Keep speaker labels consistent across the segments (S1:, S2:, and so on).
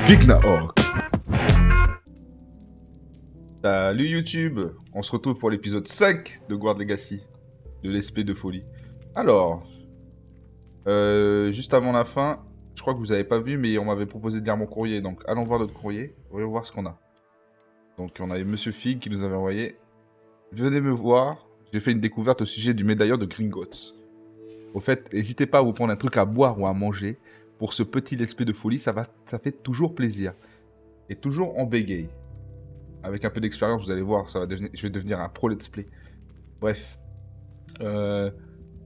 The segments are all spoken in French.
S1: Big Nahawk. Salut YouTube, on se retrouve pour l'épisode 5 de Guard Legacy, de l'esprit de folie. Alors, juste avant la fin, je crois que vous n'avez pas vu, mais on m'avait proposé de lire mon courrier, donc allons voir notre courrier, voyons voir ce qu'on a. Donc on avait Monsieur Fig qui nous avait envoyé. Venez me voir, j'ai fait une découverte au sujet du médaillon de Gringotts. Au fait, n'hésitez pas à vous prendre un truc à boire ou à manger. Pour ce petit esprit de folie, ça fait toujours plaisir. Et toujours en bégaye. Avec un peu d'expérience, vous allez voir, je vais devenir un pro let's play. Bref.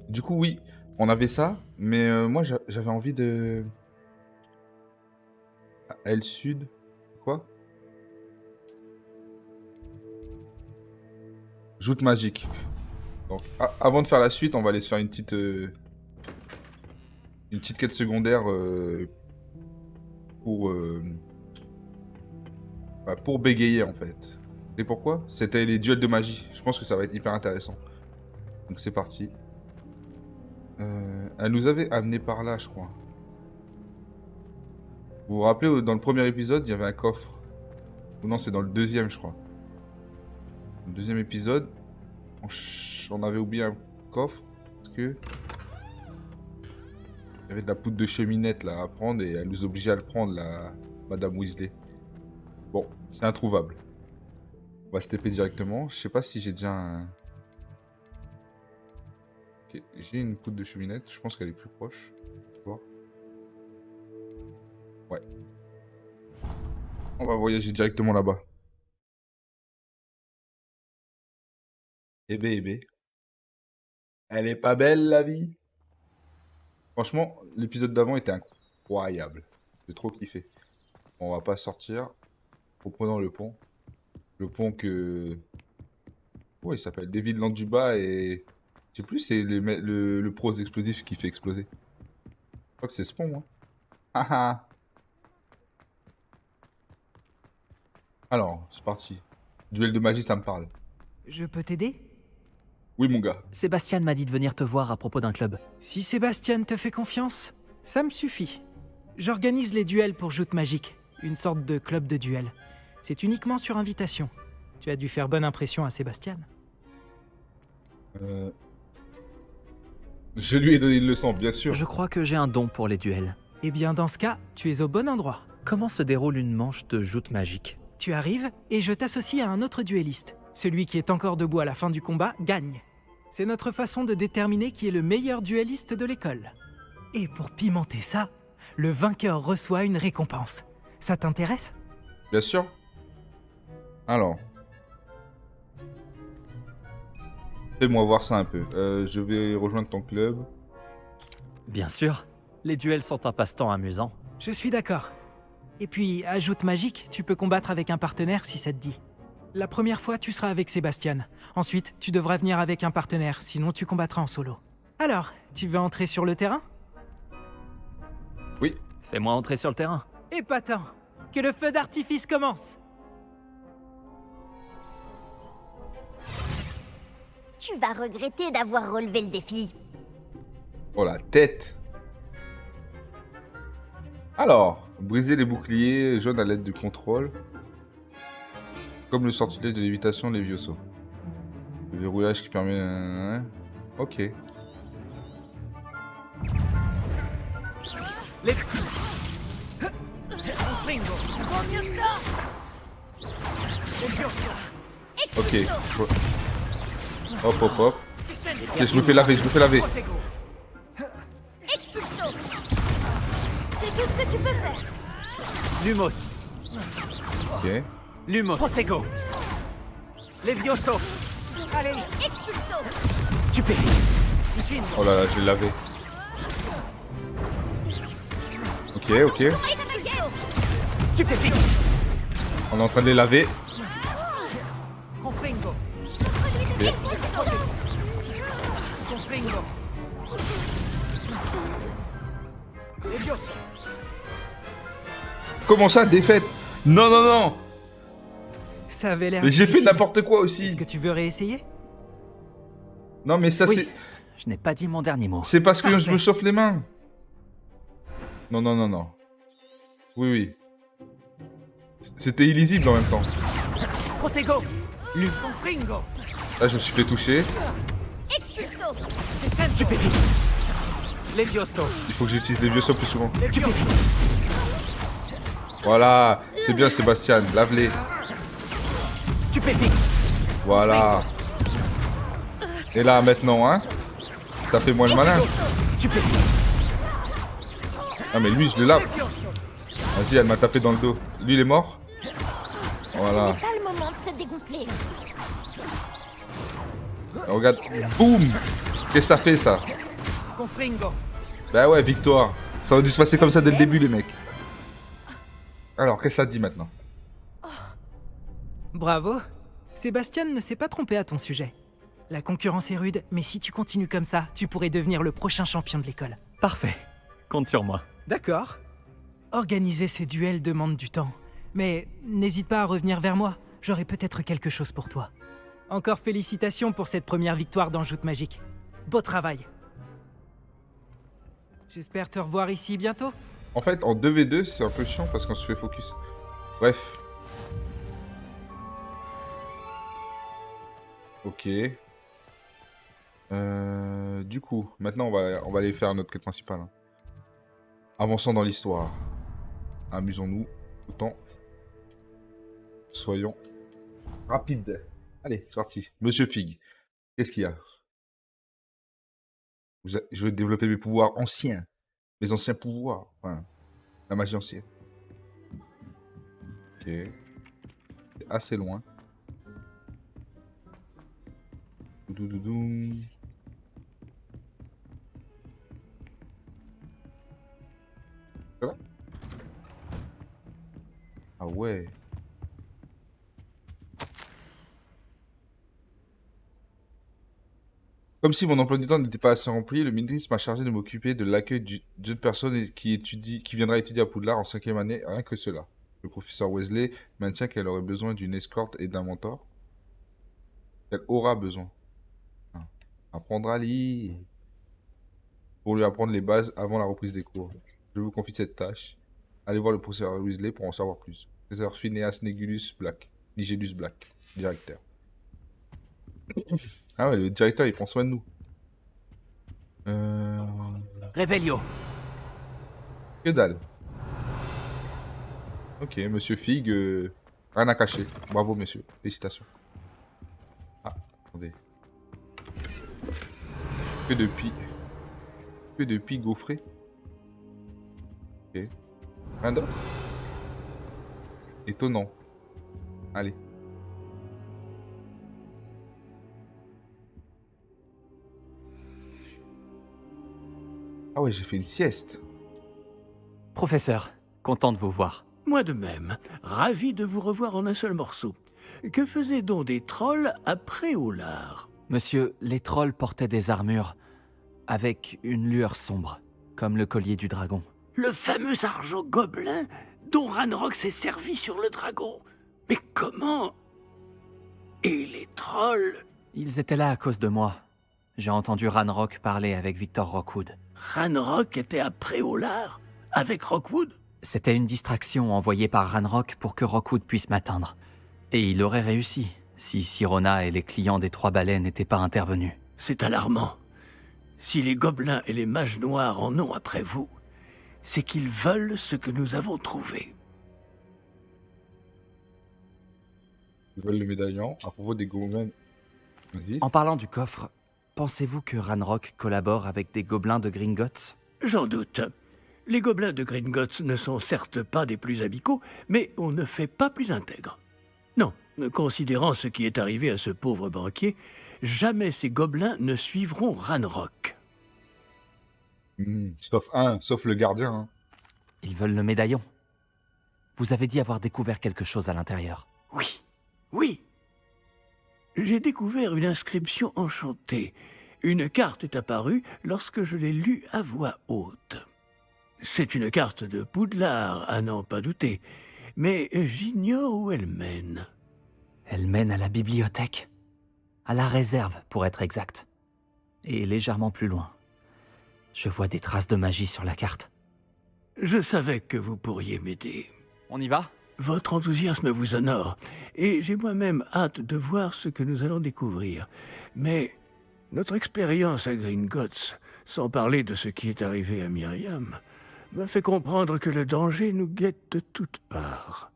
S1: Du coup, oui, on avait ça, mais moi j'avais envie de... L Sud. Quoi? Joute magique. Donc, avant de faire la suite, on va aller se faire une petite quête secondaire pour bégayer en fait. Et pourquoi? C'était les duels de magie. Je pense que ça va être hyper intéressant. Donc c'est parti. Elle nous avait amené par là, je crois. Vous vous rappelez, dans le premier épisode, il y avait un coffre. Ou non, c'est dans le deuxième, je crois. Le deuxième épisode, on avait oublié un coffre. Parce que... il y avait de la poudre de cheminette là à prendre et elle nous obligeait à le prendre, la Madame Weasley. Bon, c'est introuvable. On va se TP directement. Je sais pas si j'ai déjà un... Ok, j'ai une poudre de cheminette. Je pense qu'elle est plus proche. Voir. Ouais. On va voyager directement là-bas. Eh bé, eh bé. Elle est pas belle la vie. Franchement, l'épisode d'avant était incroyable. J'ai trop kiffé. On va pas sortir. Reprenons le pont. Le pont que... ouais, il s'appelle David Landuba et... je sais plus, c'est le pros explosif qui fait exploser. Je crois que c'est ce pont, hein. Haha. Alors, c'est parti. Duel de magie, ça me parle.
S2: Je peux t'aider?
S1: Oui, mon gars.
S3: Sébastien m'a dit de venir te voir à propos d'un club.
S2: Si Sébastien te fait confiance, ça me suffit. J'organise les duels pour Joute Magique, une sorte de club de duel. C'est uniquement sur invitation. Tu as dû faire bonne impression à Sébastien.
S1: Je lui ai donné une leçon, bien sûr.
S3: Je crois que j'ai un don pour les duels.
S2: Eh bien, dans ce cas, tu es au bon endroit.
S3: Comment se déroule une manche de joute magique?
S2: Tu arrives et je t'associe à un autre duelliste. Celui qui est encore debout à la fin du combat gagne. C'est notre façon de déterminer qui est le meilleur duelliste de l'école. Et pour pimenter ça, le vainqueur reçoit une récompense. Ça t'intéresse?
S1: Bien sûr. Alors. Fais-moi voir ça un peu. Je vais rejoindre ton club.
S3: Bien sûr. Les duels sont un passe-temps amusant.
S2: Je suis d'accord. Et puis, à Joute Magique, tu peux combattre avec un partenaire si ça te dit. La première fois, tu seras avec Sébastien. Ensuite, tu devras venir avec un partenaire, sinon tu combattras en solo. Alors, tu veux entrer sur le terrain?
S1: Oui.
S3: Fais-moi entrer sur le terrain.
S2: Épatant! Que le feu d'artifice commence!
S4: Tu vas regretter d'avoir relevé le défi.
S1: Oh la tête. Alors, briser les boucliers jaunes à l'aide du contrôle. Comme le sortilège de lévitation Levioso. Le verrouillage qui permet... ok. Ok. Hop, hop, hop. Ok, je me fais laver,
S4: Expulso. C'est tout ce que tu peux faire.
S5: Lumos,
S1: Ok.
S5: Lumos, Protego, Levioso,
S4: Allez, expulso.
S5: Stupéfix,
S1: Oh là là, je l'ai lavé. Ok, ok.
S4: Expulso.
S5: Stupéfix,
S1: On est en train de les laver.
S5: Confringo,
S1: Ok.
S5: Confringo, Levioso,
S1: Comment ça, défaite? Non, non, non.
S2: Ça avait l'air
S1: Mais j'ai fait
S2: difficile.
S1: n'importe quoi aussi.
S2: Est-ce que tu veux réessayer?
S1: Non, mais ça,
S3: Oui. Je n'ai pas dit mon dernier mot.
S1: c'est parce que je
S2: Parfait.
S1: me chauffe les mains. Non, non, non, non. Oui, oui. C'était illisible en même temps.
S5: Protego. Confringo.
S1: Là, je me suis fait toucher.
S4: Expulso.
S5: Stupéfixe. Levioso.
S1: Il faut que j'utilise les vieux sauts plus souvent.
S5: Stupéfixe.
S1: Voilà. C'est bien, Sébastien. Lave-les.
S5: Stupéfixe.
S1: Voilà. Et là, maintenant, hein. Ça fait moins le malin.
S5: Stupéfixe.
S1: Ah, mais lui, je le lave. Vas-y, elle m'a tapé dans le dos. Lui, il est mort. Voilà.
S4: Pas le moment de se dégonfler.
S1: Regarde. Boum. Qu'est-ce que ça fait, ça?
S5: Confringo.
S1: Bah ouais, victoire. Ça aurait dû se passer comme ça dès le début, les mecs. Alors, qu'est-ce que ça dit maintenant?
S2: Bravo. Sébastien ne s'est pas trompé à ton sujet. La concurrence est rude, mais si tu continues comme ça, tu pourrais devenir le prochain champion de l'école.
S3: Parfait. Compte sur moi.
S2: D'accord. Organiser ces duels demande du temps. Mais n'hésite pas à revenir vers moi. J'aurai peut-être quelque chose pour toi. Encore félicitations pour cette première victoire dans Joute Magique. Beau travail. J'espère te revoir ici bientôt.
S1: En fait, en 2v2, c'est un peu chiant parce qu'on se fait focus. Bref. Ok. Du coup, maintenant, on va aller faire notre quête principale. Hein. Avançons dans l'histoire. Amusons-nous. Autant. Soyons rapides. Allez, c'est parti. Monsieur Fig, qu'est-ce qu'il y a? Je vais développer mes pouvoirs anciens. Mes anciens pouvoirs. Enfin, la magie ancienne. Ok. C'est assez loin. Doudoudoudou. Ça va? Ah ouais. Comme si mon emploi du temps n'était pas assez rempli, le ministre m'a chargé de m'occuper de l'accueil d'une personne qui viendra étudier à Poudlard en 5e année, rien que cela. Le professeur Weasley maintient qu'elle aurait besoin d'une escorte et d'un mentor. Elle aura besoin. Apprendre à lire. Pour lui apprendre les bases avant la reprise des cours. Je vous confie cette tâche. Allez voir le professeur Weasley pour en savoir plus. Professeur Phineas Nigellus Black. Nigellus Black. Directeur. Ah ouais, le directeur il prend soin de nous.
S5: Revelio.
S1: Que dalle. Ok, monsieur Fig, rien à cacher. Bravo, monsieur. Félicitations. Ah, attendez. Que de pis gaufrés. Ok. Rien d'autre. Étonnant. Allez. Ah ouais, j'ai fait une sieste.
S3: Professeur, content de vous voir.
S6: Moi de même, ravi de vous revoir en un seul morceau. Que faisaient donc des trolls après Préolard?
S3: Monsieur, les trolls portaient des armures avec une lueur sombre, comme le collier du dragon.
S6: Le fameux argent gobelin dont Ranrock s'est servi sur le dragon. Mais comment? Et les trolls?
S3: Ils étaient là à cause de moi. J'ai entendu Ranrock parler avec Victor Rockwood.
S6: Ranrock était à Préolard avec Rockwood?
S3: C'était une distraction envoyée par Ranrock pour que Rockwood puisse m'atteindre. Et il aurait réussi, si Sirona et les clients des Trois Balais n'étaient pas intervenus.
S6: C'est alarmant. Si les gobelins et les mages noirs en ont après vous, c'est qu'ils veulent ce que nous avons trouvé.
S1: Ils veulent le médaillon. À propos des gobelins. Vas-y.
S3: En parlant du coffre, pensez-vous que Ranrock collabore avec des gobelins de Gringotts?
S6: J'en doute. Les gobelins de Gringotts ne sont certes pas des plus amicaux, mais on ne fait pas plus intègre. Non, considérant ce qui est arrivé à ce pauvre banquier, jamais ces gobelins ne suivront Ranrock.
S1: Sauf le gardien. Hein.
S3: Ils veulent le médaillon. Vous avez dit avoir découvert quelque chose à l'intérieur.
S6: Oui, oui. J'ai découvert une inscription enchantée. Une carte est apparue lorsque je l'ai lue à voix haute. C'est une carte de Poudlard, à n'en pas douter, mais j'ignore où elle mène.
S3: Elle mène à la bibliothèque. À la réserve, pour être exact. Et légèrement plus loin. Je vois des traces de magie sur la carte.
S6: Je savais que vous pourriez m'aider.
S3: On y va?
S6: Votre enthousiasme vous honore, et j'ai moi-même hâte de voir ce que nous allons découvrir. Mais notre expérience à Gringotts, sans parler de ce qui est arrivé à Myriam, m'a fait comprendre que le danger nous guette de toutes parts.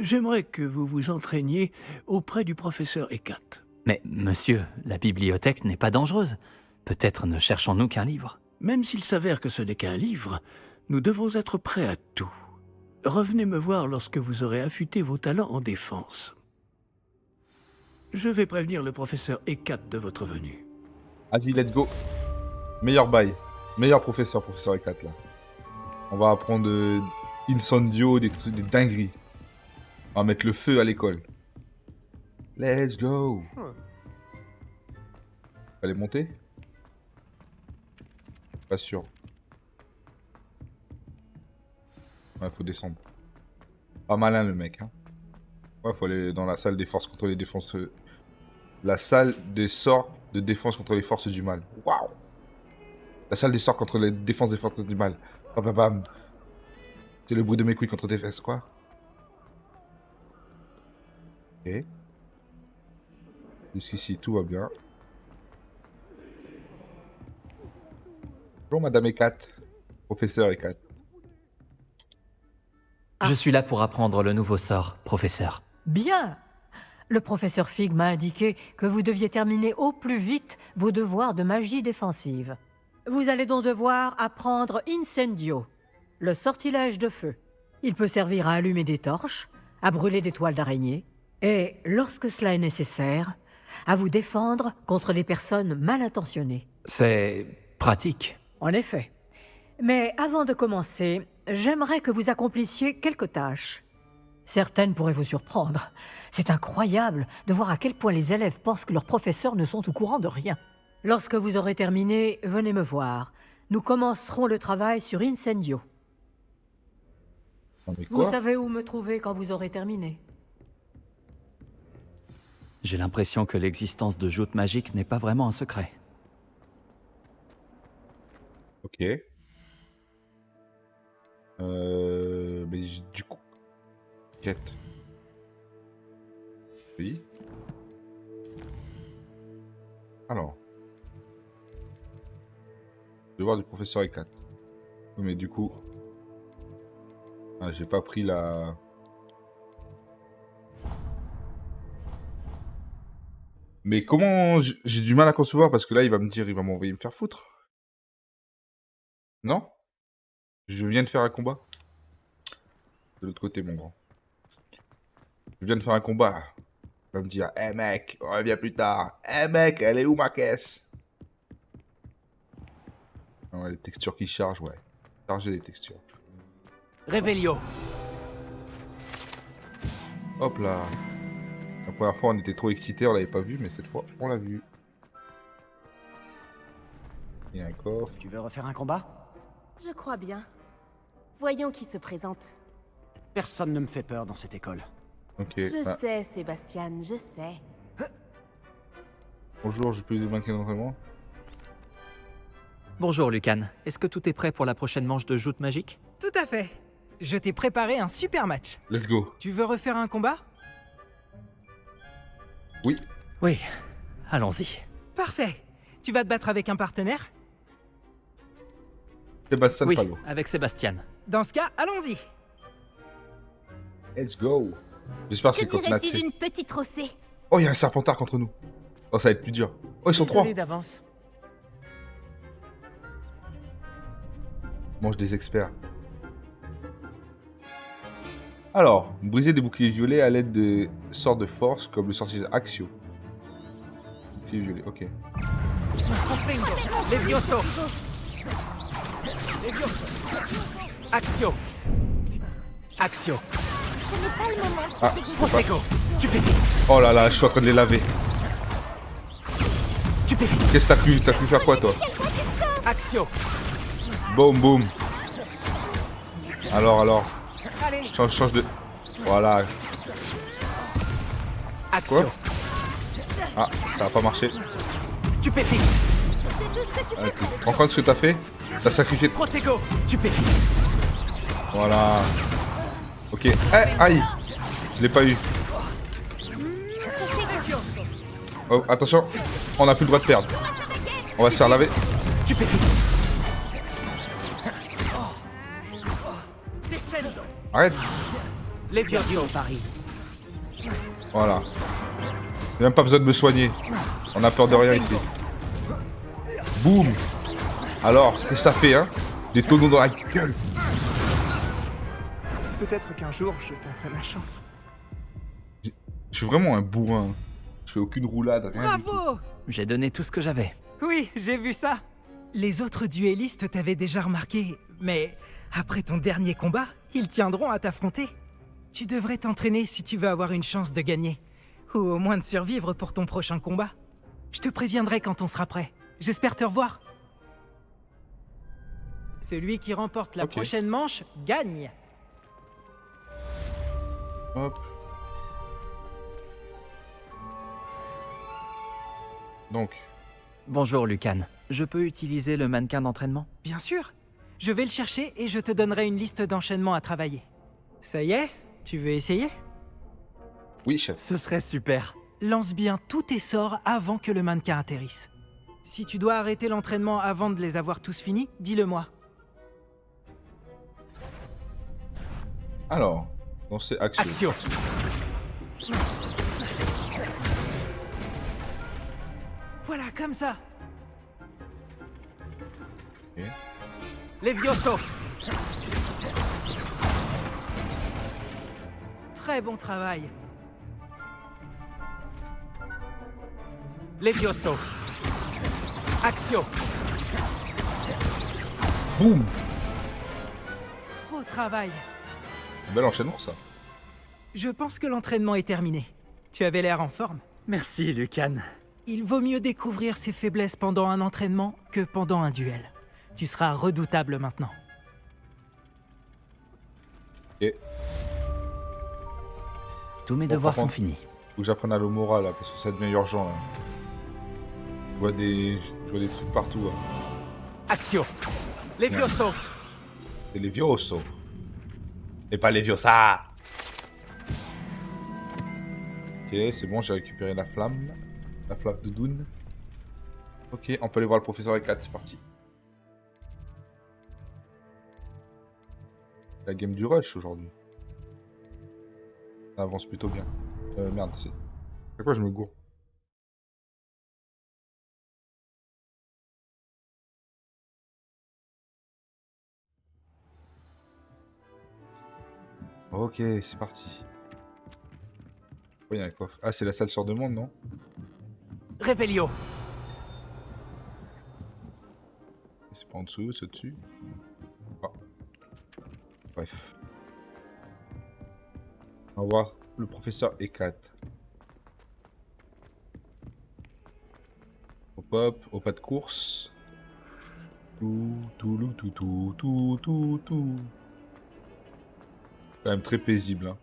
S6: J'aimerais que vous vous entraîniez auprès du professeur Hecat.
S3: Mais, monsieur, la bibliothèque n'est pas dangereuse. Peut-être ne cherchons-nous qu'un livre.
S6: Même s'il s'avère que ce n'est qu'un livre, nous devons être prêts à tout. Revenez me voir lorsque vous aurez affûté vos talents en défense. Je vais prévenir le professeur Hecat de votre venue.
S1: Vas-y, let's go. Meilleur bail. Meilleur professeur Hecat, là. On va apprendre Incendio, des dingueries. On va mettre le feu à l'école. Let's go. Fallait monter? Pas sûr. Ouais, faut descendre. Pas malin le mec, hein. Ouais, faut aller dans la salle des forces contre les défenses. La salle des sorts de défense contre les forces du mal. Waouh! La salle des sorts contre les défenses des forces du mal. Bam bam bam. C'est le bruit de mes couilles contre tes fesses, quoi. Ok. Jusqu'ici, tout va bien. Bonjour, Madame Hecat. Professeur Hecat.
S3: Je suis là pour apprendre le nouveau sort, professeur.
S7: Bien. Le professeur Fig m'a indiqué que vous deviez terminer au plus vite vos devoirs de magie défensive. Vous allez donc devoir apprendre Incendio, le sortilège de feu. Il peut servir à allumer des torches, à brûler des toiles d'araignée, et, lorsque cela est nécessaire, à vous défendre contre les personnes mal intentionnées.
S3: C'est pratique.
S7: En effet. Mais avant de commencer, j'aimerais que vous accomplissiez quelques tâches. Certaines pourraient vous surprendre. C'est incroyable de voir à quel point les élèves pensent que leurs professeurs ne sont au courant de rien. Lorsque vous aurez terminé, venez me voir. Nous commencerons le travail sur Incendio.
S1: Non, mais
S7: Vous
S1: quoi?
S7: savez où me trouver quand vous aurez terminé.
S3: J'ai l'impression que l'existence de joutes magiques n'est pas vraiment un secret.
S1: Ok. Mais du coup... Quête. Oui. Alors. Devoir du professeur Hecat. Oui, mais du coup... Ah, j'ai pas pris la... Mais comment... J'ai du mal à concevoir parce que là, il va me dire, il va m'envoyer me faire foutre. Non? Je viens de faire un combat. De l'autre côté, mon grand. Je viens de faire un combat. Il va me dire, eh mec, on revient plus tard. Eh mec, elle est où ma caisse? Ah ouais, les textures qui chargent, ouais. Charger les textures.
S5: Revelio.
S1: Hop là. La première fois, on était trop excités, on l'avait pas vu, mais cette fois, on l'a vu. Il y a un coffre.
S5: Tu veux refaire un combat?
S4: Je crois bien. Voyons qui se présente.
S5: Personne ne me fait peur dans cette école.
S1: Ok.
S4: Je
S1: Ah,
S4: sais, Sébastien, je sais.
S1: bonjour, j'ai plus de mannequin d'entraînement.
S3: Bonjour, Lucan. Est-ce que tout est prêt pour la prochaine manche de joutes magiques?
S2: Tout à fait. Je t'ai préparé un super match.
S1: Let's go.
S2: Tu veux refaire un combat?
S1: Oui.
S3: Oui, allons-y.
S2: Parfait. Tu vas te battre avec un partenaire?
S1: Sébastien
S3: Oui,
S1: Palo.
S3: avec Sébastien.
S2: Dans ce cas, allons-y.
S1: Let's go. J'espère que
S4: Que
S1: c'est contre
S4: dirais-tu
S1: Natsé.
S4: d'une petite rossée?
S1: Oh, il y a un serpentard contre nous. Oh, ça va être plus dur. Oh, ils sont trois.
S2: Désolé d'avance.
S1: Mange des experts. Alors, briser des boucliers violets à l'aide de sorts de force comme le sortilège Axio. Bouclier violet, ok.
S5: Confringo. Levioso. Levioso. Axio. Axio.
S4: Ce n'est pas le moment de se
S1: Ah,
S4: dégoûter.
S5: Protego. Stupéfix.
S1: Oh là là, je suis en train de les laver.
S5: Stupéfix.
S1: Qu'est-ce que t'as cru? T'as cru faire quoi, toi?
S5: Axio.
S1: Boum, boum. Alors.
S5: Allez.
S1: Change de... Voilà.
S5: Axio.
S1: Ah, ça a pas marché.
S5: Stupéfix.
S4: C'est tout ce que tu peux.
S1: Tu te rends compte ce que t'as fait? T'as sacrifié...
S5: Protego. Stupéfix.
S1: Voilà. Ok. Eh, aïe. Je l'ai pas eu. Oh, attention. On n'a plus le droit de perdre. On va se faire laver.
S5: Stupéfixe.
S1: Arrête.
S5: Levioso, Paris.
S1: Voilà. J'ai même pas besoin de me soigner. On a peur de rien ici. Boum. Alors, qu'est-ce que ça fait, hein? Des tonneaux dans la gueule.
S5: Peut-être qu'un jour, je tenterai ma chance.
S1: Je suis vraiment un bourrin. Je fais aucune roulade, rien du tout.
S2: Bravo!
S3: J'ai donné tout ce que j'avais.
S2: Oui, j'ai vu ça. Les autres duellistes t'avaient déjà remarqué, mais après ton dernier combat, ils tiendront à t'affronter. Tu devrais t'entraîner si tu veux avoir une chance de gagner, ou au moins de survivre pour ton prochain combat. Je te préviendrai quand on sera prêt. J'espère te revoir. Celui qui remporte la
S1: Ok.
S2: prochaine manche gagne.
S1: Hop. Donc,
S3: Bonjour, Lucan. Je peux utiliser le mannequin d'entraînement?
S2: Bien sûr. Je vais le chercher et je te donnerai une liste d'enchaînements à travailler. Ça y est? Tu veux essayer?
S1: oui, chef.
S3: Ce serait super.
S2: Lance bien tous tes sorts avant que le mannequin atterrisse. Si tu dois arrêter l'entraînement avant de les avoir tous finis, dis-le-moi.
S1: Alors, lancer action.
S5: Action.
S2: Voilà, comme ça.
S1: Ok.
S5: Levioso.
S2: Très bon travail.
S5: Levioso. Action.
S1: Boum.
S2: Beau travail.
S1: Bel enchaînement, ça.
S2: Je pense que l'entraînement est terminé. Tu avais l'air en forme.
S3: Merci, Lucan.
S2: Il vaut mieux découvrir ses faiblesses pendant un entraînement que pendant un duel. Tu seras redoutable maintenant.
S1: Et
S3: Tous mes
S1: Bon,
S3: devoirs
S1: par
S3: sont
S1: contre-
S3: finis.
S1: faut que j'apprenne à le moral, là, parce que ça devient urgent, là. Je vois des trucs partout, là.
S5: Action. Levioso.
S1: C'est les vioso. Et pas les viosa. Ok, c'est bon, j'ai récupéré la flamme. La flamme de Dune. Ok, on peut aller voir le professeur E4, c'est parti. La game du rush aujourd'hui. Ça avance plutôt bien. Merde, c'est quoi, je me gourre. Ok, c'est parti. Oh, il y a un coffre. Ah, c'est la salle sur demande, non?
S5: Revelio.
S1: C'est pas en dessous, c'est au-dessus. Ah. Bref. On va voir le professeur E4. Hop hop, au pas de course. Tout. Quand même très paisible, hein.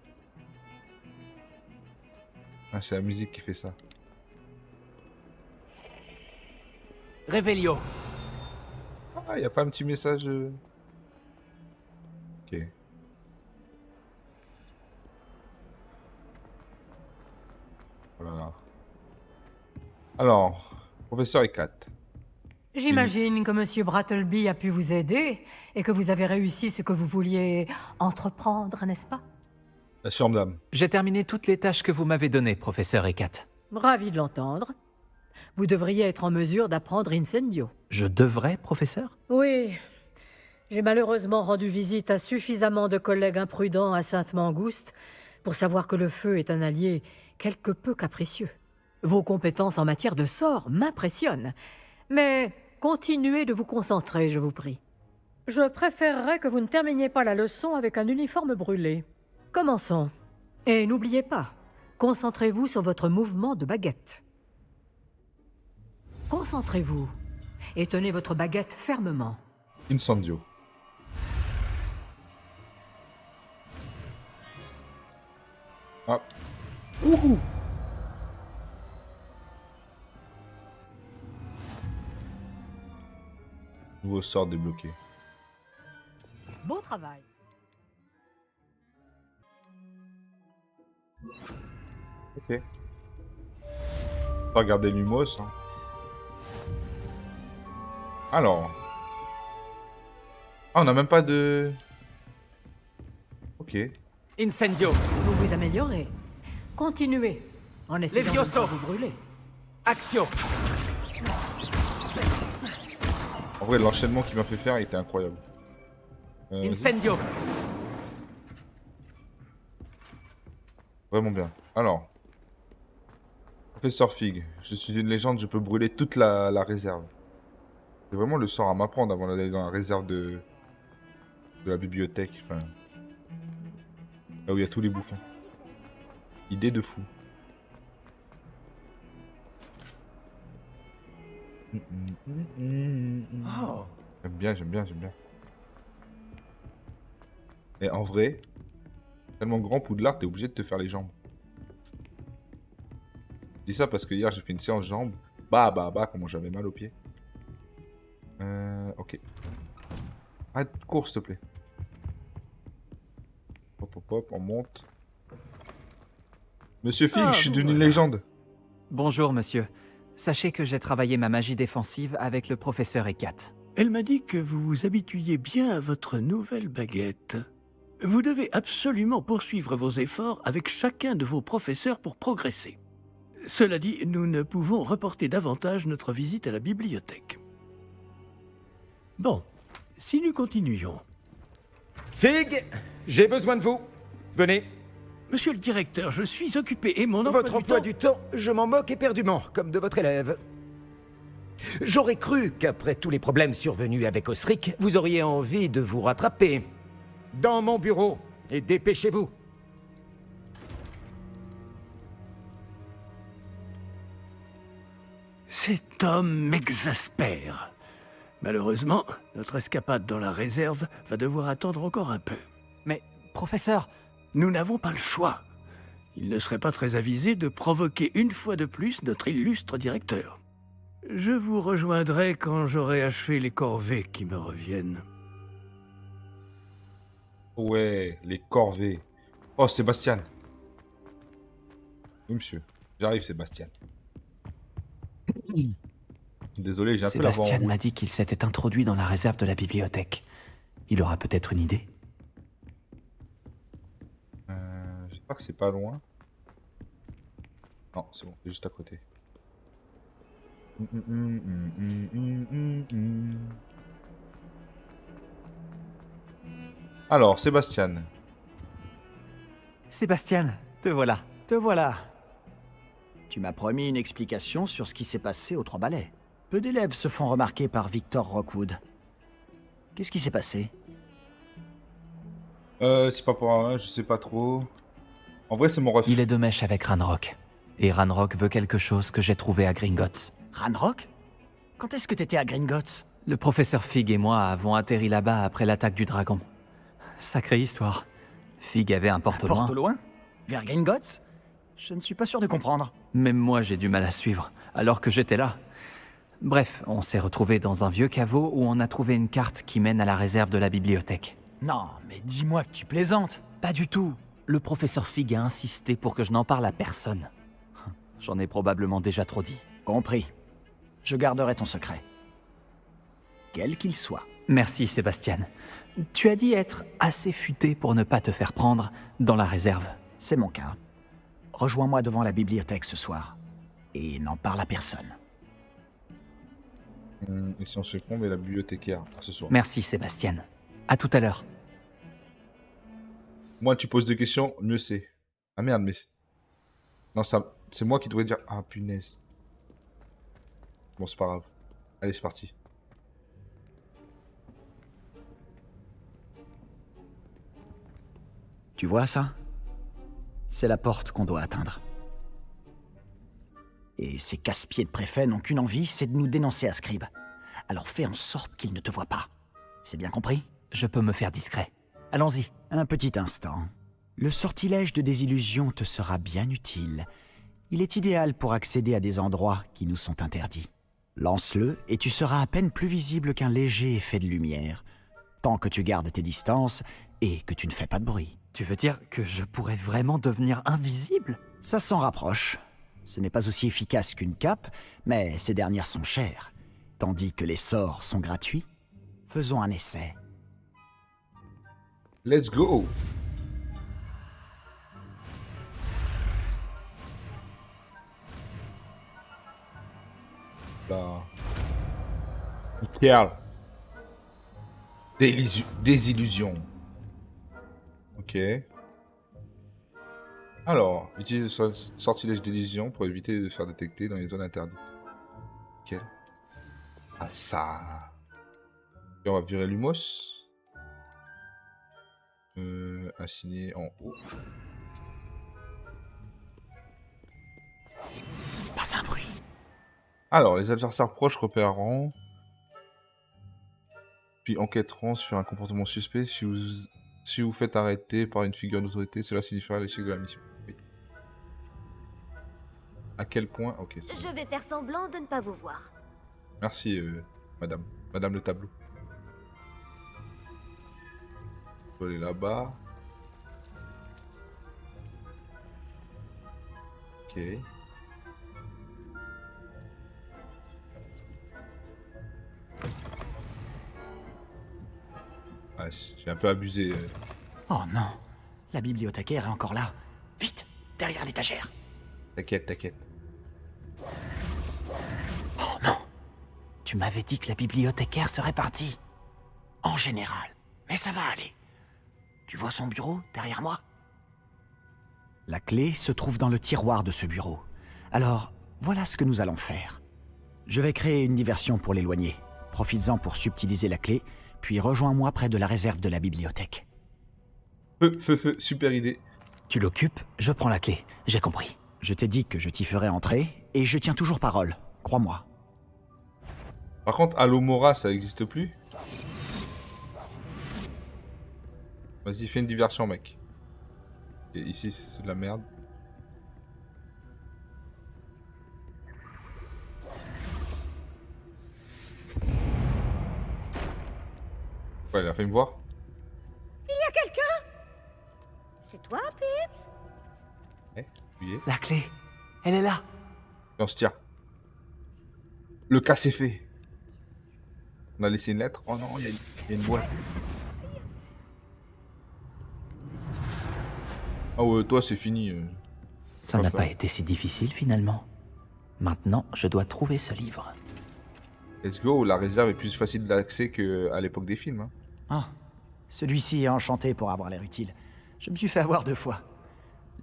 S1: Ah, c'est la musique qui fait ça.
S5: Revelio.
S1: Ah, y a pas un petit message Ok. Voilà. Alors, professeur E4.
S7: J'imagine que Monsieur Brattleby a pu vous aider et que vous avez réussi ce que vous vouliez entreprendre, n'est-ce pas?
S1: Assure, madame.
S3: J'ai terminé toutes les tâches que vous m'avez données, professeur Ekat.
S7: Ravi de l'entendre. Vous devriez être en mesure d'apprendre Incendio.
S3: Je devrais, professeur?
S7: Oui. J'ai malheureusement rendu visite à suffisamment de collègues imprudents à Sainte-Mangouste pour savoir que le feu est un allié quelque peu capricieux. Vos compétences en matière de sorts m'impressionnent, mais continuez de vous concentrer, je vous prie. Je préférerais que vous ne terminiez pas la leçon avec un uniforme brûlé. Commençons. Et n'oubliez pas, concentrez-vous sur votre mouvement de baguette. Concentrez-vous et tenez votre baguette fermement.
S1: Incendio. Ah. Ouhou. Nouveau sort débloqué.
S7: Bon travail.
S1: Ok. Pas regarder Lumos. Hein. Alors. Ah, on n'a même pas de... Ok.
S5: Incendio.
S7: Vous vous améliorez. Continuez. En essayant de ne
S5: Levioso.
S7: pas vous brûler.
S5: Accio.
S1: En vrai, l'enchaînement qu'il m'a fait faire était incroyable.
S5: Incendio.
S1: Vraiment bien. Alors. Professeur Fig, je suis une légende, je peux brûler toute la réserve. C'est vraiment le sort à m'apprendre avant d'aller dans la réserve de la bibliothèque. Enfin, là où il y a tous les bouquins. Idée de fou.
S5: Oh.
S1: J'aime bien, j'aime bien, j'aime bien. Et en vrai, tellement grand Poudlard, t'es obligé de te faire les jambes. Je dis ça parce que hier j'ai fait une séance jambes. Bah, comment j'avais mal aux pieds. Ok. Arrête, cours s'il te plaît. Hop, on monte. Monsieur Fig, je suis devenu une légende.
S3: Bonjour, monsieur. Sachez que j'ai travaillé ma magie défensive avec le professeur Ekat.
S6: Elle m'a dit que vous vous habituiez bien à votre nouvelle baguette. Vous devez absolument poursuivre vos efforts avec chacun de vos professeurs pour progresser. Cela dit, nous ne pouvons reporter davantage notre visite à la bibliothèque. Bon, si nous continuions.
S8: Fig, j'ai besoin de vous. Venez.
S6: Monsieur le directeur, je suis occupé et mon
S8: Votre emploi
S6: du
S8: du temps, je m'en moque éperdument, comme de votre élève. J'aurais cru qu'après tous les problèmes survenus avec Osric, vous auriez envie de vous rattraper. Dans mon bureau, et dépêchez-vous.
S6: Cet homme m'exaspère. Malheureusement, notre escapade dans la réserve va devoir attendre encore un peu.
S3: Mais, professeur,
S6: Nous n'avons pas le choix. Il ne serait pas très avisé de provoquer une fois de plus notre illustre directeur. Je vous rejoindrai quand j'aurai achevé les corvées qui me reviennent.
S1: Ouais, les corvées. Oh, Sébastien. Oui, monsieur. J'arrive, Sébastien. Désolé, j'ai un peu la voix
S3: Sébastien
S1: en
S3: m'a dit qu'il s'était introduit dans la réserve de la bibliothèque. Il aura peut-être une idée.
S1: J'espère que c'est pas loin. Non, c'est bon, c'est juste à côté. Alors, Sébastien.
S3: Sébastien, te voilà.
S9: Te voilà. Tu m'as promis une explication sur ce qui s'est passé aux Trois Balais. Peu d'élèves se font remarquer par Victor Rockwood. Qu'est-ce qui s'est passé?
S1: C'est pas pour un, je sais pas trop. En vrai, c'est mon ref.
S3: Il est de mèche avec Ranrock. Et Ranrock veut quelque chose que j'ai trouvé à Gringotts.
S9: Ranrock? Quand est-ce que t'étais à Gringotts?
S3: Le professeur Fig et moi avons atterri là-bas après l'attaque du dragon. Sacrée histoire. Fig avait un porte-loin.
S9: Porte au loin? Vers Gringotts? Je ne suis pas sûr de comprendre.
S3: Même moi, j'ai du mal à suivre, alors que j'étais là. Bref, on s'est retrouvés dans un vieux caveau où on a trouvé une carte qui mène à la réserve de la bibliothèque.
S9: Non, mais dis-moi que tu plaisantes.
S3: Pas du tout. Le professeur Fig a insisté pour que je n'en parle à personne. J'en ai probablement déjà trop dit.
S9: Compris. Je garderai ton secret. Quel qu'il soit.
S3: Merci, Sébastien. Tu as dit être assez futé pour ne pas te faire prendre dans la réserve.
S9: C'est mon cas. Rejoins-moi devant la bibliothèque ce soir. Et n'en parle à personne.
S1: Et si on se trompe, et la bibliothécaire ce soir.
S3: Merci, Sébastien. À tout à l'heure.
S1: Moins tu poses des questions, mieux c'est. Ah merde, mais... Non, ça... c'est moi qui devrais dire... Ah, punaise. Bon, c'est pas grave. Allez, c'est parti.
S9: Tu vois ça? C'est la porte qu'on doit atteindre. Et ces casse-pieds de préfets n'ont qu'une envie, c'est de nous dénoncer à Scribe. Alors fais en sorte qu'ils ne te voient pas. C'est bien compris?
S3: Je peux me faire discret. Allons-y.
S9: Un petit instant. Le sortilège de désillusion te sera bien utile. Il est idéal pour accéder à des endroits qui nous sont interdits. Lance-le et tu seras à peine plus visible qu'un léger effet de lumière. Tant que tu gardes tes distances et que tu ne fais pas de bruit.
S3: Tu veux dire que je pourrais vraiment devenir invisible?
S9: Ça s'en rapproche. Ce n'est pas aussi efficace qu'une cape, mais ces dernières sont chères. Tandis que les sorts sont gratuits. Faisons un essai.
S1: Let's go. Là. Nickel. Désillusion. Ok. Alors, utilise le sortilège d'illusion pour éviter de se faire détecter dans les zones interdites. Ok. Ah ça. Et on va virer Lumos. Assigner en haut.
S9: Pas un bruit.
S1: Alors, les adversaires proches repéreront, puis enquêteront sur un comportement suspect. Si vous faites arrêter par une figure d'autorité, cela signifiera l'échec de la mission. Oui. À quel point? Ok.
S4: Je vais faire semblant de ne pas vous voir.
S1: Merci, madame. Madame le tableau. On peut aller là-bas. Ok. Ouais, j'ai un peu abusé.
S9: Oh non, la bibliothécaire est encore là. Vite, derrière l'étagère.
S1: T'inquiète, t'inquiète.
S9: Oh non, tu m'avais dit que la bibliothécaire serait partie. En général, mais ça va aller. Tu vois son bureau derrière moi? La clé se trouve dans le tiroir de ce bureau. Alors, voilà ce que nous allons faire. Je vais créer une diversion pour l'éloigner. Profites-en pour subtiliser la clé, puis rejoins-moi près de la réserve de la bibliothèque.
S1: Super idée.
S3: Tu l'occupes, je prends la clé. J'ai compris.
S9: Je t'ai dit que je t'y ferai entrer, et je tiens toujours parole. Crois-moi.
S1: Par contre, Alomora, ça n'existe plus. Vas-y, fais une diversion, mec. Et ici, c'est de la merde. Ouais, il a fait me voir.
S4: Il y a quelqu'un? C'est toi, Pips?
S1: Eh, oui.
S3: La clé, elle est là.
S1: Et on se tire. Le cas c'est fait. On a laissé une lettre. Oh non, il y a une boîte. Ah ouais, toi c'est fini.
S3: Ça n'a pas été si difficile finalement. Maintenant, je dois trouver ce livre.
S1: Let's go, la réserve est plus facile d'accès qu'à l'époque des films. Hein.
S9: Ah, celui-ci est enchanté pour avoir l'air utile. Je me suis fait avoir 2 fois.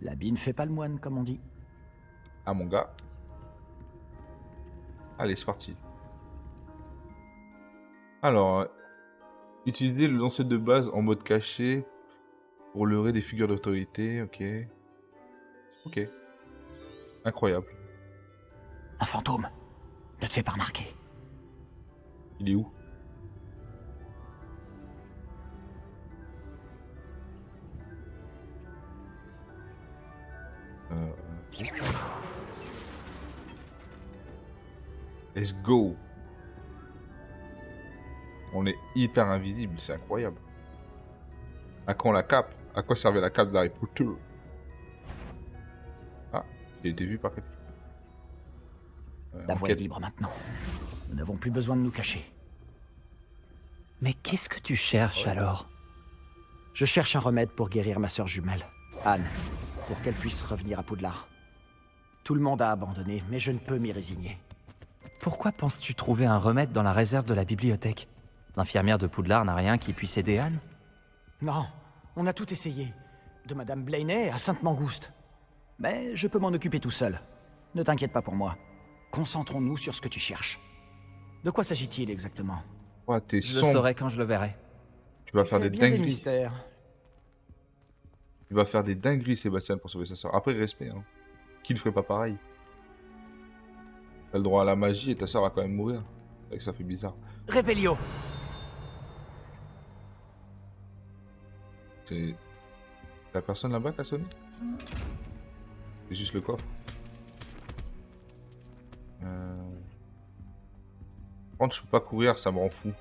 S9: L'habit ne fait pas le moine, comme on dit.
S1: Ah mon gars. Allez, c'est parti. Alors, utiliser le lancer de base en mode caché pour leurrer des figures d'autorité, ok. Ok. Incroyable.
S9: Un fantôme. Ne te fais pas remarquer.
S1: Il est où? Let's go. On est hyper invisible, c'est incroyable. À quand la cape? À quoi servait la cape d'Harry Potter? Ah, j'ai été vu par quelqu'un.
S9: La voie est libre maintenant. Nous n'avons plus besoin de nous cacher.
S3: Mais qu'est-ce que tu cherches alors?
S9: Je cherche un remède pour guérir ma sœur jumelle, Anne, pour qu'elle puisse revenir à Poudlard. Tout le monde a abandonné, mais je ne peux m'y résigner.
S3: Pourquoi penses-tu trouver un remède dans la réserve de la bibliothèque? L'infirmière de Poudlard n'a rien qui puisse aider Anne?
S9: Non, on a tout essayé. De Madame Blaney à Sainte-Mangouste. Mais je peux m'en occuper tout seul. Ne t'inquiète pas pour moi. Concentrons-nous sur ce que tu cherches. De quoi s'agit-il exactement?
S1: Ouais, t'es
S3: Je le
S1: sombre.
S3: saurai quand je le verrai.
S1: Tu vas faire
S9: Fais
S1: des
S9: bien des
S1: dingueries.
S9: mystères.
S1: Tu vas faire des dingueries, Sébastien, pour sauver sa soeur. Après, respect. Hein. Qui ne ferait pas pareil? T'as le droit à la magie et ta soeur va quand même mourir. C'est vrai que ça fait bizarre.
S5: Revelio.
S1: C'est la personne là-bas qui a sonné? C'est juste le coffre. Par contre, je peux pas courir, ça me rend fou.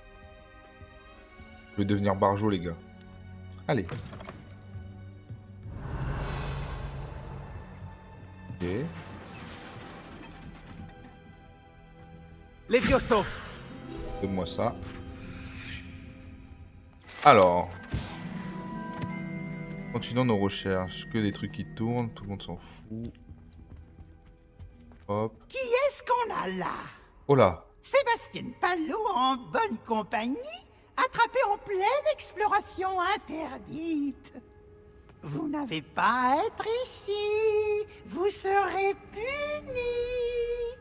S1: Je vais devenir barjot, les gars. Allez. Ok.
S5: Levioso.
S1: Donne-moi ça. Alors. Continuons nos recherches. Que des trucs qui tournent, tout le monde s'en fout. Hop.
S10: Qui est-ce qu'on a là?
S1: Oh là.
S10: Sébastien Palot en bonne compagnie, attrapé en pleine exploration interdite. Vous n'avez pas à être ici. Vous serez punis.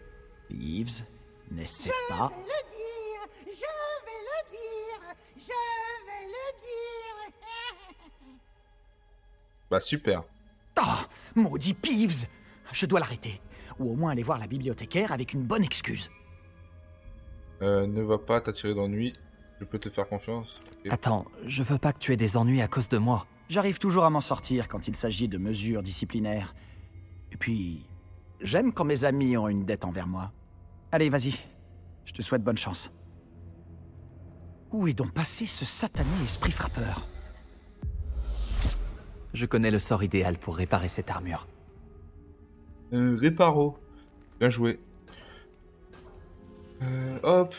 S9: Peeves, n'essaie
S10: Je
S9: pas.
S10: vais le dire, je vais le dire, je vais le dire.
S1: Bah super.
S9: Ah, maudit Peeves! Je dois l'arrêter. Ou au moins aller voir la bibliothécaire avec une bonne excuse.
S1: Ne va pas t'attirer d'ennui. Je peux te faire confiance. Ok.
S3: Attends, je veux pas que tu aies des ennuis à cause de moi.
S9: J'arrive toujours à m'en sortir quand il s'agit de mesures disciplinaires. Et puis, j'aime quand mes amis ont une dette envers moi. Allez, vas-y. Je te souhaite bonne chance. Où est donc passé ce satané esprit frappeur?
S3: Je connais le sort idéal pour réparer cette armure.
S1: Réparo. Bien joué. Hop.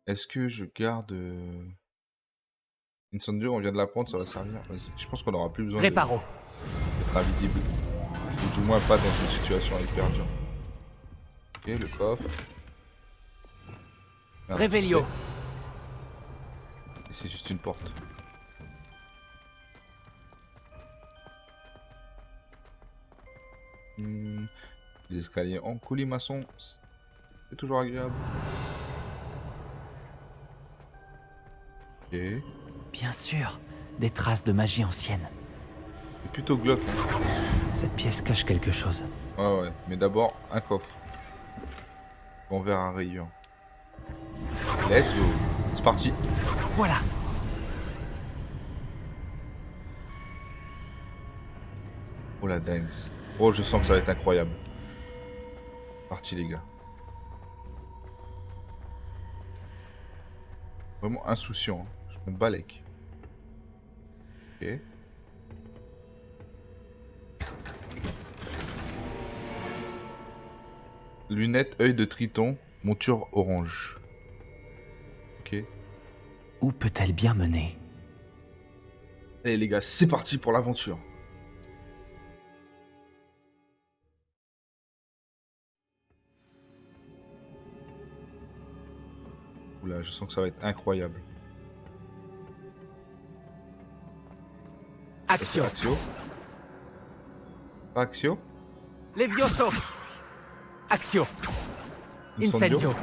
S1: Est-ce que je garde... Incendio, on vient de l'apprendre, ça va servir. Vas-y. Je pense qu'on aura plus besoin
S5: Réparo.
S1: d'être invisible. Ou du moins pas dans une situation hyper dure. Ok, le coffre. Merde.
S5: Revelio.
S1: Et c'est juste une porte. Les escaliers en colimaçon, c'est toujours agréable. Ok.
S3: Bien sûr, des traces de magie ancienne.
S1: C'est plutôt glauque. Hein.
S3: Cette pièce cache quelque chose.
S1: Ouais, mais d'abord, un coffre. On verra un rayure. Let's go. C'est parti.
S9: Voilà.
S1: Oh la dingue. Oh, je sens que ça va être incroyable. Parti les gars. Vraiment insouciant. Hein. Je me balèque. Ok. Lunettes, œil de triton, monture orange. Ok.
S3: Où peut-elle bien mener?
S1: Allez les gars, c'est parti pour l'aventure. Oula, je sens que ça va être incroyable.
S5: Axio.
S1: Axio. Pas Axio.
S5: Levioso. Axio. Incendio.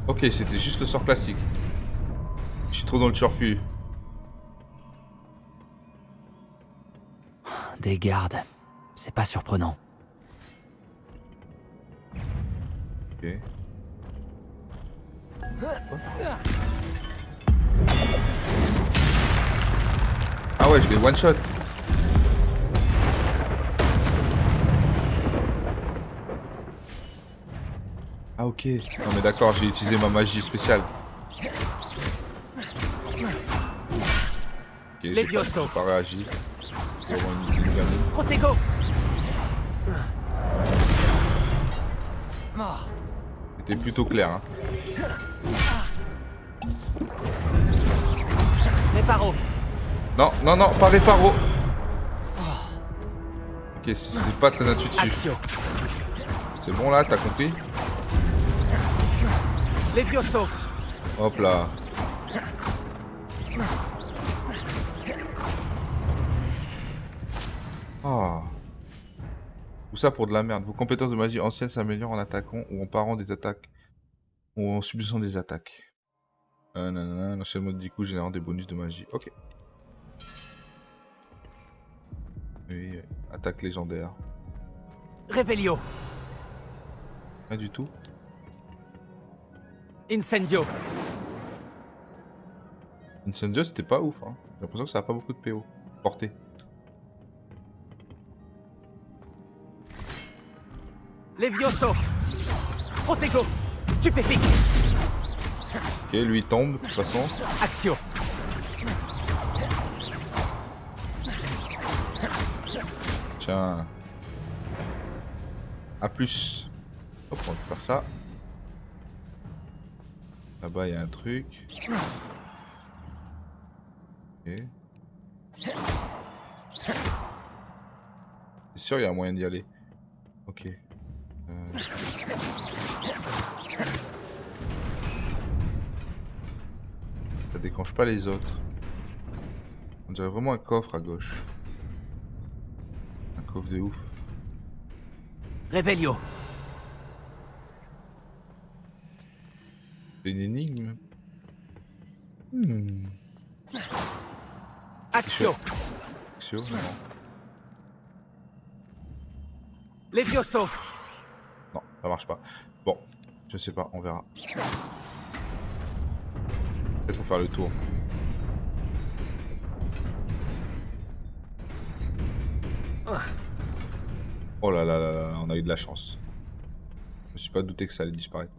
S1: Ok, c'était juste le sort classique. Je suis trop dans le turfu.
S3: Des gardes. C'est pas surprenant.
S1: Ok. Ah ouais, je l'ai one shot. Ah ok. Non mais d'accord, j'ai utilisé ma magie spéciale. Ok, j'ai pas réagi. C'est vraiment une gamine.
S5: Protego.
S1: C'était plutôt clair. Hein.
S5: Réparo.
S1: Non, non, non, pas réparo. Ok, c'est pas très intuitif.
S5: Axio.
S1: C'est bon là, t'as compris?
S5: Levioso.
S1: Hop là. Ah. Tout ça pour de la merde. Vos compétences de magie ancienne s'améliorent en attaquant ou en parant des attaques. Ou en subissant des attaques. L'enchaînement du coup générant des bonus de magie. Ok. Oui, attaque légendaire.
S5: Revelio.
S1: Pas du tout.
S5: Incendio.
S1: Incendio c'était pas ouf. Hein. J'ai l'impression que ça a pas beaucoup de PO. Portée.
S5: Levioso. Protego. Stupéfique.
S1: Ok, lui il tombe de toute façon.
S5: Axio.
S1: Tiens. A plus. Hop, on va faire ça. Là-bas, il y a un truc. Ok. C'est sûr, il y a moyen d'y aller. Ok. Ça déclenche pas les autres. On dirait vraiment un coffre à gauche. Un coffre de ouf.
S5: Revelio.
S1: C'est une énigme.
S5: Axio.
S1: Axio, non.
S5: Levioso.
S1: Non, ça marche pas. Bon, je sais pas, on verra. Peut-être faut faire le tour. Oh là là là là, on a eu de la chance. Je me suis pas douté que ça allait disparaître.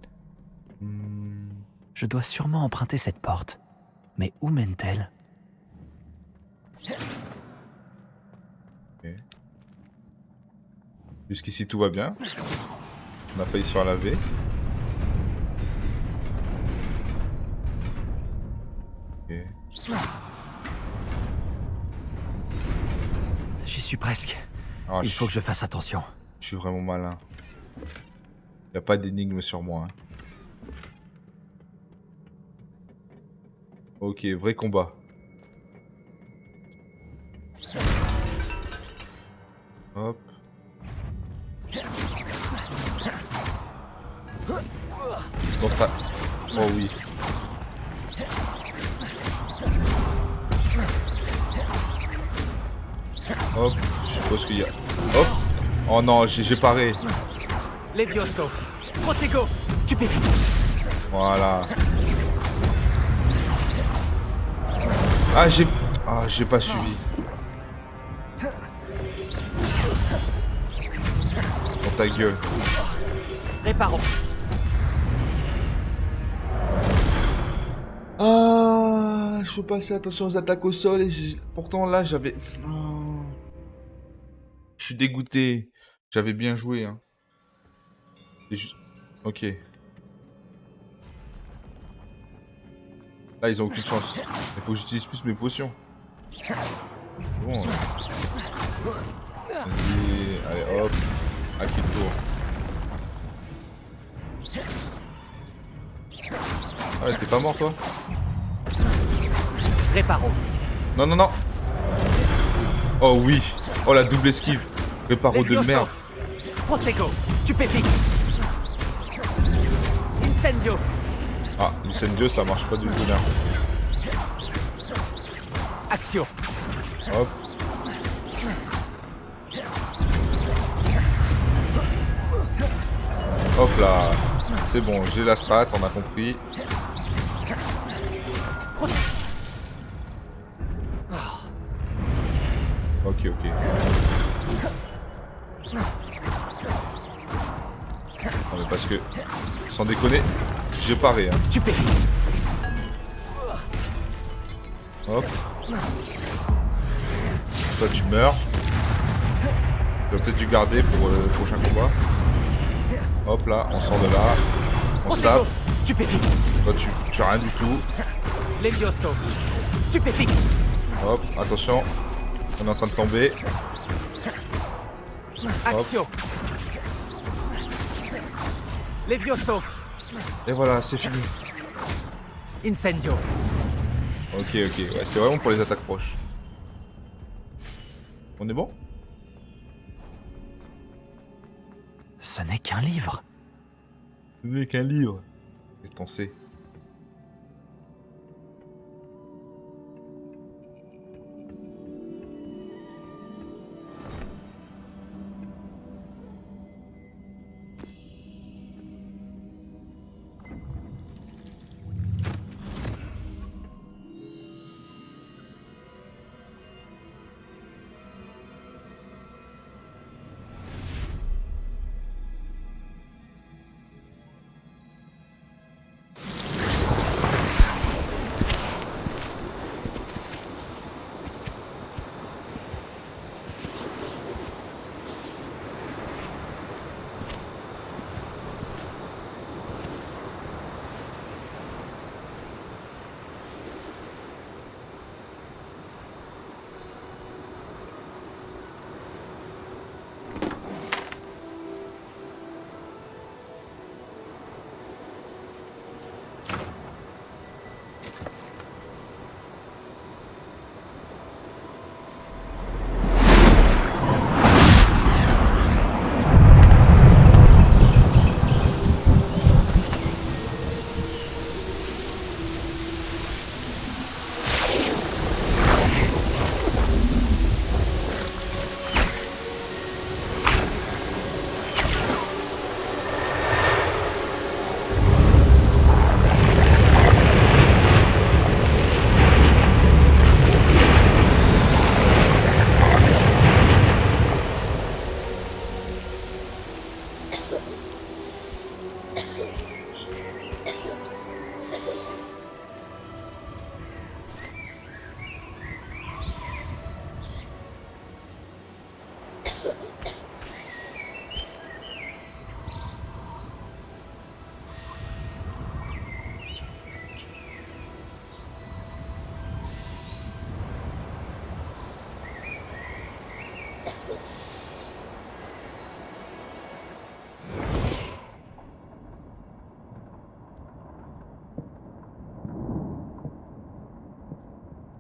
S3: Je dois sûrement emprunter cette porte. Mais où mène-t-elle?
S1: Ok. Jusqu'ici tout va bien. On a failli se faire laver. Ok.
S3: J'y suis presque.
S1: Ah,
S3: Il faut que je fasse attention.
S1: Je suis vraiment malin. Y a pas d'énigme sur moi. Hein. Ok, vrai combat. Hop. Oh oui. Hop, je suppose qu'il y a... Hop. Oh non, j'ai paré.
S5: Levioso. Protego. Stupéfixe.
S1: Voilà. j'ai pas suivi. Dans ta gueule.
S5: Réparons.
S1: Ah, je faut passer attention aux attaques au sol et pourtant là j'avais... Oh. Je suis dégoûté. J'avais bien joué. Hein. Ok. Là ils ont aucune chance. Il faut que j'utilise plus mes potions. Bon. Allez hop. À qui le tour. Ah t'es pas mort toi?
S5: Réparons.
S1: Non non non. Oh oui. Oh la double esquive. Réparo de merde.
S5: Protego. Stupéfixe. Incendio.
S1: Ah, l'incendio ça marche pas du tout bien.
S5: Axio.
S1: Hop. Hop là. C'est bon, j'ai la strat, on a compris. Ok, ok. Non mais parce que, sans déconner, j'ai paré. Hein.
S5: Stupéfixe.
S1: Hop. Toi tu meurs. Tu vas peut-être dû garder pour le prochain combat. Hop là, on sort de là. On se tape.
S5: Stupéfixe.
S1: Toi tu as rien du tout.
S5: Levioso. Stupéfixe.
S1: Hop, attention. On est en train de tomber.
S5: Axio. Levioso.
S1: Et voilà, c'est fini.
S5: Incendio.
S1: Ok, ok, ouais, c'est vraiment pour les attaques proches. On est bon?
S3: Ce n'est qu'un livre.
S1: Ce n'est qu'un livre. Qu'est-ce que t'en sais?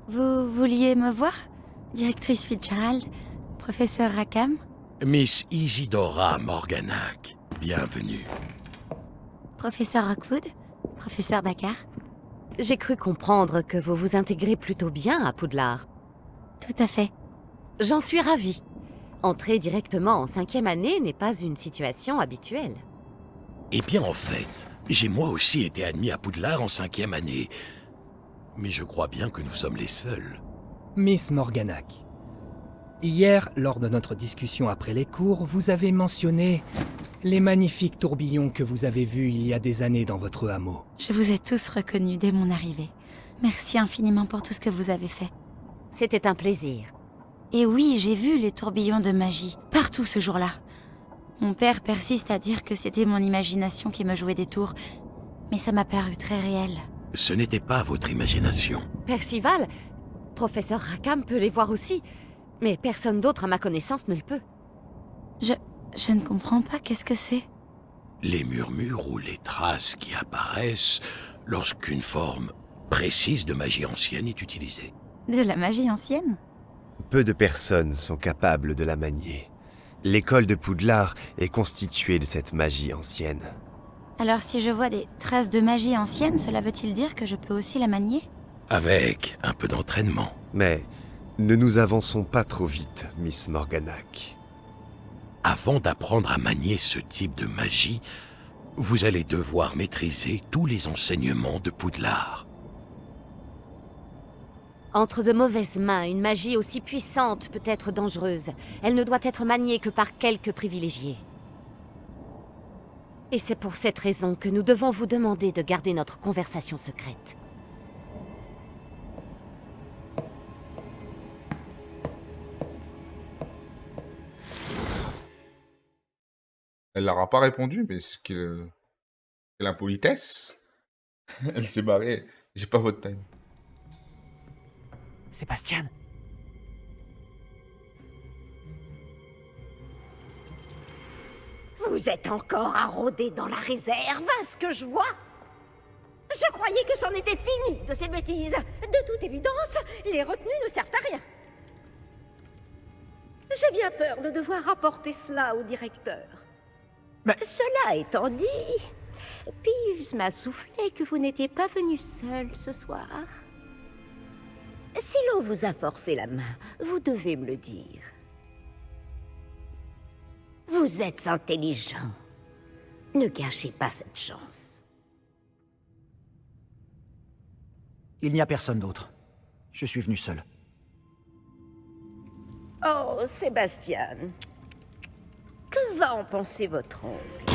S4: Vous vouliez me voir? Directrice Fitzgerald, professeur Rackham?
S9: Miss Isidora Morganac, bienvenue.
S4: Professeur Rockwood? Professeur Baccar?
S11: J'ai cru comprendre que vous vous intégrez plutôt bien à Poudlard.
S4: Tout à fait.
S11: J'en suis ravie. Entrer directement en 5e année n'est pas une situation habituelle.
S9: Eh bien, en fait, j'ai moi aussi été admis à Poudlard en 5e année. Mais je crois bien que nous sommes les seuls.
S12: Miss Morganac, hier, lors de notre discussion après les cours, vous avez mentionné les magnifiques tourbillons que vous avez vus il y a des années dans votre hameau.
S4: Je vous ai tous reconnus dès mon arrivée. Merci infiniment pour tout ce que vous avez fait.
S11: C'était un plaisir.
S4: Et oui, j'ai vu les tourbillons de magie, partout ce jour-là. Mon père persiste à dire que c'était mon imagination qui me jouait des tours, mais ça m'a paru très réel.
S9: Ce n'était pas votre imagination.
S11: Percival, professeur Rackham peut les voir aussi, mais personne d'autre à ma connaissance ne le peut.
S4: Je ne comprends pas, qu'est-ce que c'est?
S9: Les murmures ou les traces qui apparaissent lorsqu'une forme précise de magie ancienne est utilisée.
S4: De la magie ancienne?
S13: Peu de personnes sont capables de la manier. L'école de Poudlard est constituée de cette magie ancienne.
S4: Alors si je vois des traces de magie ancienne, cela veut-il dire que je peux aussi la manier?
S9: Avec un peu d'entraînement.
S13: Mais ne nous avançons pas trop vite, Miss Morganac.
S9: Avant d'apprendre à manier ce type de magie, vous allez devoir maîtriser tous les enseignements de Poudlard.
S11: Entre de mauvaises mains, une magie aussi puissante peut être dangereuse. Elle ne doit être maniée que par quelques privilégiés. Et c'est pour cette raison que nous devons vous demander de garder notre conversation secrète.
S1: Elle leur a pas répondu, mais quelle impolitesse. Elle s'est barrée. J'ai pas votre time.
S5: Sébastien.
S4: Vous êtes encore à rôder dans la réserve, à ce que je vois? Je croyais que c'en était fini de ces bêtises. De toute évidence, les retenues ne servent à rien. J'ai bien peur de devoir rapporter cela au directeur. Cela étant dit, Peeves m'a soufflé que vous n'étiez pas venu seul ce soir. Si l'on vous a forcé la main, vous devez me le dire. Vous êtes intelligent. Ne gâchez pas cette chance.
S5: Il n'y a personne d'autre. Je suis venu seul.
S4: Oh, Sébastien. Que va en penser votre oncle?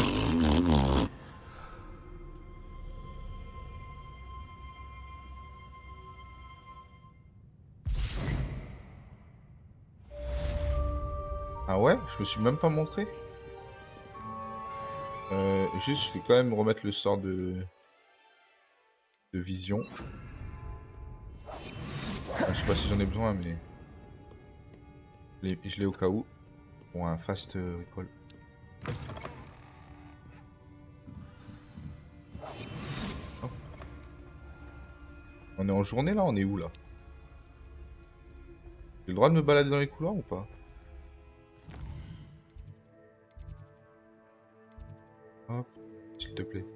S1: Ah ouais? Je me suis même pas montré. Juste, je vais quand même remettre le sort de vision. Je sais pas si j'en ai besoin, mais je l'ai au cas où. Pour un fast recall. Hop. On est en journée là? On est où là? J'ai le droit de me balader dans les couloirs ou pas? Hop, s'il te plaît.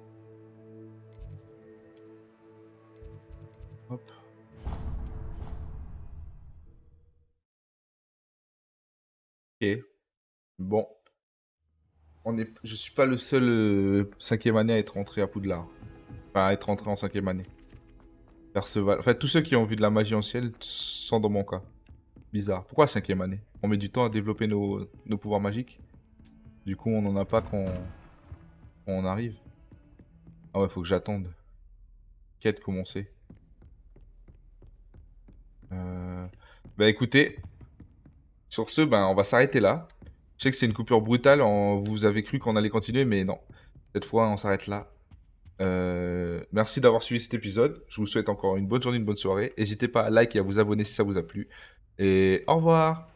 S1: Hop. Ok. Bon. Je suis pas le seul 5e année à être rentré à Poudlard. Enfin, à être rentré en 5e année. Perceval. Enfin, tous ceux qui ont vu de la magie ancienne sont dans mon cas. Bizarre. Pourquoi 5e année? On met du temps à développer nos pouvoirs magiques. Du coup, on n'en a pas quand on arrive. Ah ouais, faut que j'attende. Quête commencée. Bah écoutez, sur ce, on va s'arrêter là. Je sais que c'est une coupure brutale, vous avez cru qu'on allait continuer, mais non. Cette fois, on s'arrête là. Merci d'avoir suivi cet épisode. Je vous souhaite encore une bonne journée, une bonne soirée. N'hésitez pas à like et à vous abonner si ça vous a plu. Et au revoir!